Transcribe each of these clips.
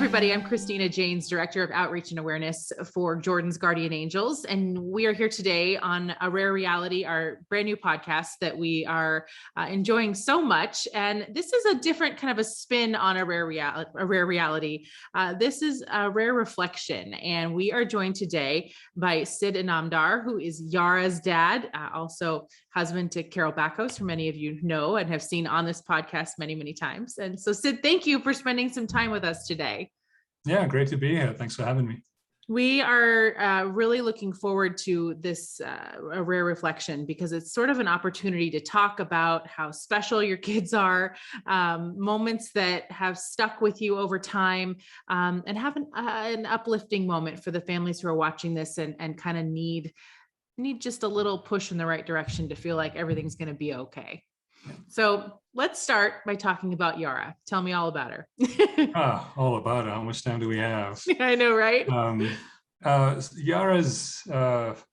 everybody. I'm Christina Janes, Director of Outreach and Awareness for Jordan's Guardian Angels. And we are here today on A Rare Reality, our brand new podcast that we are enjoying so much. And this is a different kind of a spin on a rare reality. This is a rare reflection. And we are joined today by Sid Inamdar, who is Yara's dad, also husband to Carol Backhouse, who many of you know and have seen on this podcast many, many times. And so Sid, thank you for spending some time with us today. Yeah, great to be here. Thanks for having me. We are really looking forward to this A Rare Reflection, because it's sort of an opportunity to talk about how special your kids are, moments that have stuck with you over time, and have an uplifting moment for the families who are watching this and kind of need just a little push in the right direction to feel like everything's going to be okay. So let's start by talking about Yara. Tell me all about her. All about it. How much time do we have? I know, right? Yara's an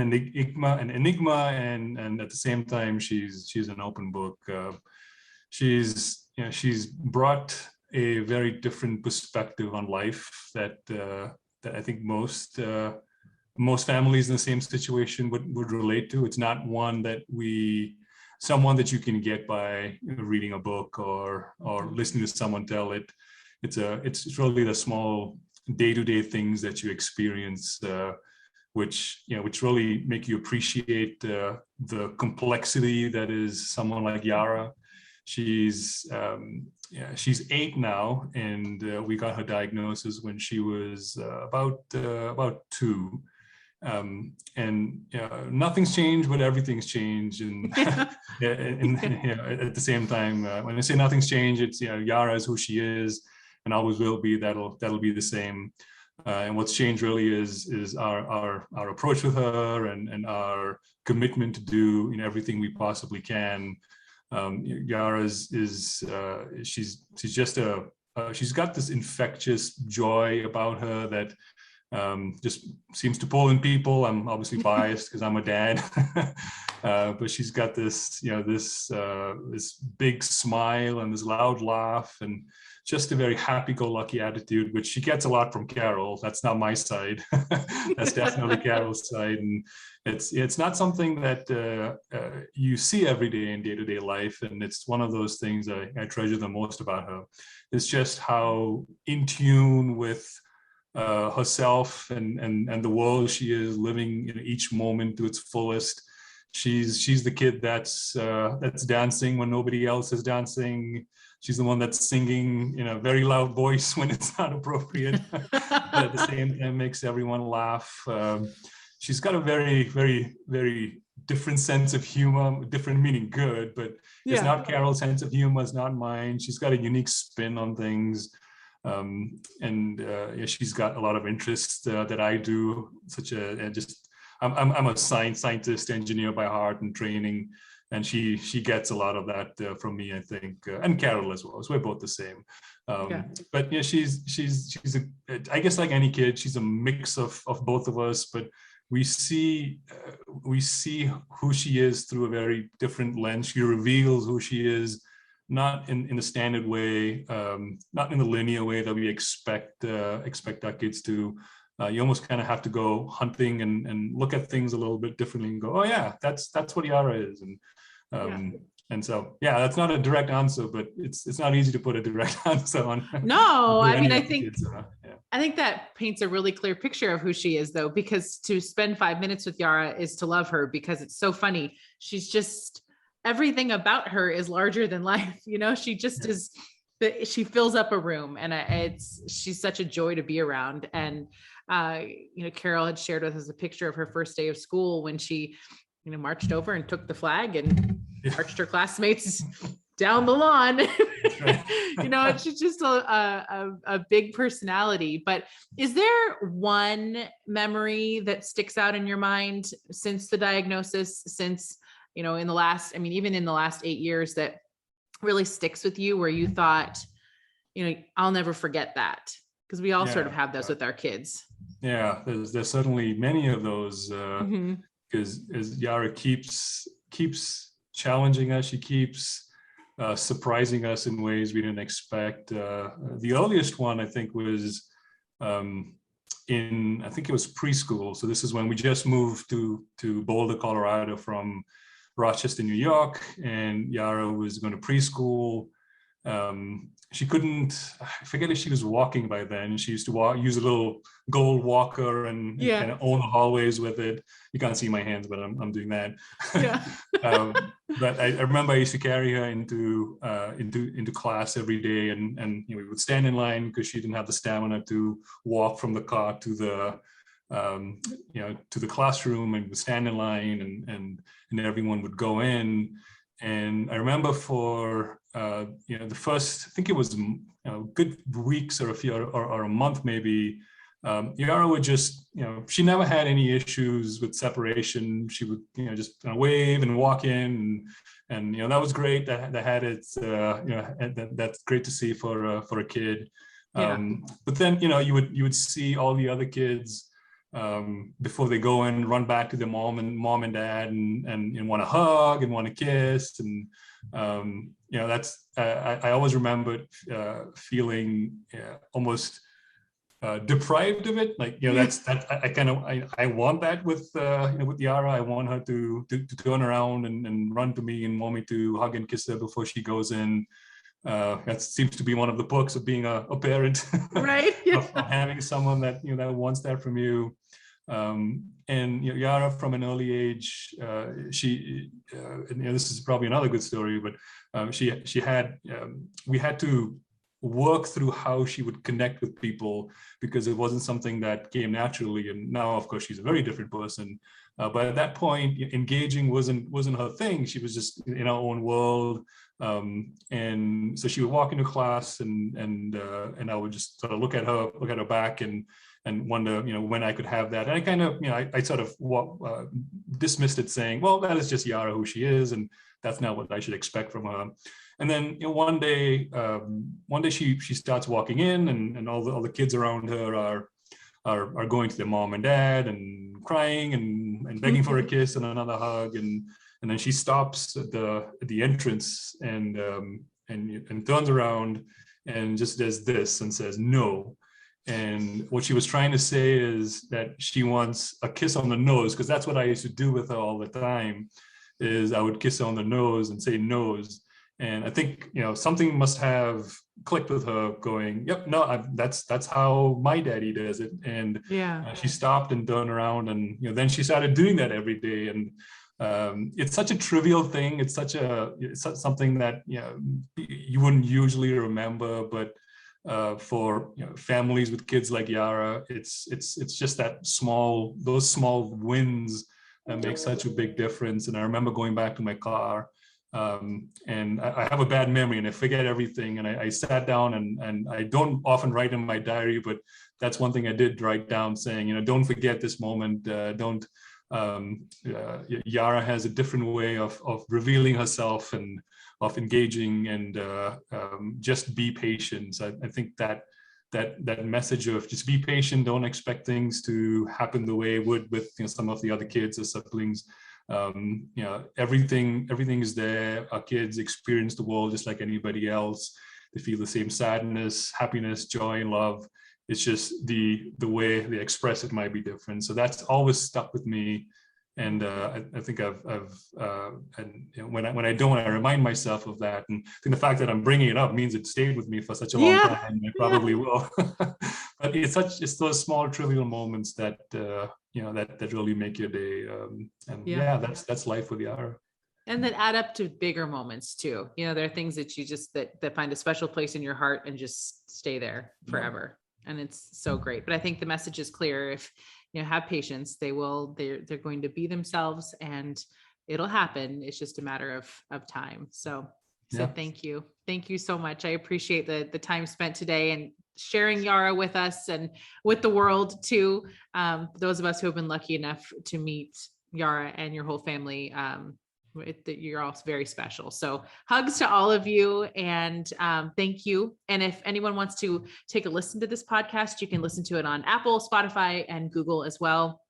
enigma, and at the same time, she's an open book. She's brought a very different perspective on life that I think most families in the same situation would relate to. It's not someone that you can get by reading a book or listening to someone tell it. It's really the small day-to-day things that you experience, which really make you appreciate the complexity that is someone like Yara. She's 8 now, and we got her diagnosis when she was about 2. And nothing's changed, but everything's changed. And, at the same time, when I say nothing's changed, it's Yara is who she is, and always will be. That'll be the same. And what's changed really is our approach with her and our commitment to do everything we possibly can. Yara she's got this infectious joy about her that just seems to pull in people. I'm obviously biased because I'm a dad, but she's got this big smile and this loud laugh and just a very happy-go-lucky attitude, which she gets a lot from Carol. That's not my side. That's definitely Carol's side, and it's not something that you see every day in day-to-day life. And it's one of those things I treasure the most about her. It's just how in tune with herself and the world she is living each moment to its fullest. She's the kid that's dancing when nobody else is dancing. She's the one that's singing in a very loud voice when it's not appropriate, but at the same time makes everyone laugh. She's got a very, very, very different sense of humor, different meaning good, but it's not Carol's sense of humor, it's not mine. She's got a unique spin on things. She's got a lot of interests that I do, I'm a scientist, engineer by heart and training, and she gets a lot of that from me, I think, and Carol as well. So we're both the same. But I guess like any kid, she's a mix of both of us. But we see who she is through a very different lens. She reveals who she is, not in the standard way, not in the linear way that we expect our kids to. You almost kind of have to go hunting and look at things a little bit differently and go, oh yeah, that's what Yara is. And so that's not a direct answer, but it's not easy to put a direct answer on. No, I mean, I think that paints a really clear picture of who she is, though, because to spend 5 minutes with Yara is to love her, because it's so funny. She's just, everything about her is larger than life. She just is. She fills up a room, and she's such a joy to be around. And Carol had shared with us a picture of her first day of school when she marched over and took the flag and marched her classmates down the lawn. She's just a big personality. But is there one memory that sticks out in your mind since the diagnosis, since in the last 8 years, that really sticks with you, where you thought, I'll never forget that? Because we all sort of have those with our kids. Yeah, there's certainly many of those, because as Yara keeps challenging us, she keeps surprising us in ways we didn't expect. The earliest one, I think, was I think it was preschool. So this is when we just moved to Boulder, Colorado from Rochester, New York, and Yara was going to preschool. She couldn't, I forget if she was walking by then. She used to use a little gold walker and kind of own the hallways with it. You can't see my hands, but I'm doing that. Yeah. But I remember I used to carry her into class every day, and we would stand in line because she didn't have the stamina to walk from the car to the to the classroom, and would stand in line, and everyone would go in. And I remember for the first, I think it was good weeks or a month maybe, Yara would just, she never had any issues with separation. She would, just wave and walk in, and that was great. That had its, that's great to see for a kid. But then, you would see all the other kids before they go in, run back to their mom and dad, and want to hug and want to kiss, and that's I always remember feeling almost deprived of it. Like that's I want that with with Yara. I want her to turn around and run to me and want me to hug and kiss her before she goes in. That seems to be one of the perks of being a parent, right? of having someone that that wants that from you. And Yara, from an early age, she and this is probably another good story, but she had we had to work through how she would connect with people, because it wasn't something that came naturally. And now, of course, she's a very different person. But at that point, engaging wasn't her thing. She was just in her own world. And so she would walk into class, and I would just sort of look at her back and wonder, when I could have that. And I kind of, I sort of dismissed it, saying, well, that is just Yara, who she is, and that's not what I should expect from her. And then one day she starts walking in, and all the kids around her are going to their mom and dad and crying and begging for a kiss and another hug, and then she stops at the entrance and turns around and just does this and says no. And what she was trying to say is that she wants a kiss on the nose, because that's what I used to do with her all the time. Is I would kiss her on the nose and say nose. And I think something must have clicked with her, going, "Yep, no, that's how my daddy does it." And she stopped and turned around, and then she started doing that every day. And it's such a trivial thing. It's something that you wouldn't usually remember, but for families with kids like Yara, it's just those small wins that make such a big difference. And I remember going back to my car. And I have a bad memory and I forget everything. And I sat down, and I don't often write in my diary, but that's one thing I did write down, saying, don't forget this moment. Yara has a different way of revealing herself and of engaging, and just be patient. So I think that message of just be patient, don't expect things to happen the way it would with some of the other kids or siblings. Everything is there. Our kids experience the world just like anybody else. They feel the same sadness, happiness, joy, and love. It's just the way they express it might be different. So that's always stuck with me. And I think when I don't, I remind myself of that. And I think the fact that I'm bringing it up means it stayed with me for such a long time. It probably will. But it's those small trivial moments that that really make your day. That's life with Yara. And then add up to bigger moments too. There are things that you just that find a special place in your heart and just stay there forever. And it's so great. But I think the message is clear. If have patience, they're going to be themselves, and it'll happen. It's just a matter of time. So thank you so much. I appreciate the time spent today and sharing Yara with us and with the world too. Those of us who have been lucky enough to meet Yara and your whole family, you're all very special. So hugs to all of you, and thank you. And if anyone wants to take a listen to this podcast, you can listen to it on Apple, Spotify, and Google as well.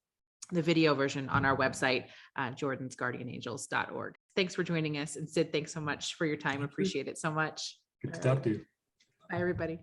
the video version on our website, jordansguardianangels.org. Thanks for joining us. And Sid, thanks so much for your time. Appreciate it so much. Good to talk to you. Bye, everybody.